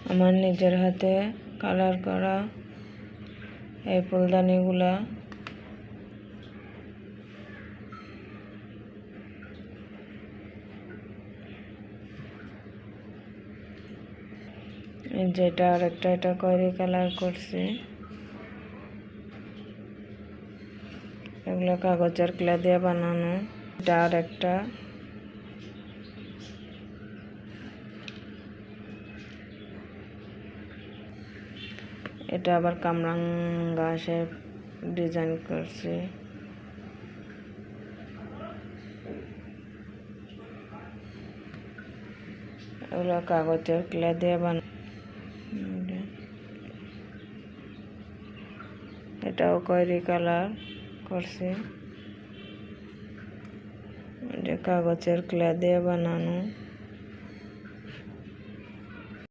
আমার নিজের হাতে কালার করা এই ফুলদানিগুলা যেটা আরেকটা এটা খয়েরি কালার করছি। এগুলো কাগজের ক্লে দিয়ে বানানো। এটা আরেকটা এটা আবার কামরাঙ্গা শেপ ডিজাইন করছি। এগুলো কাগজের ক্লে দিয়ে বানানো। এটাও খয়েরি কালার করছি। এটা কাগজের ক্লে দিয়ে বানানো।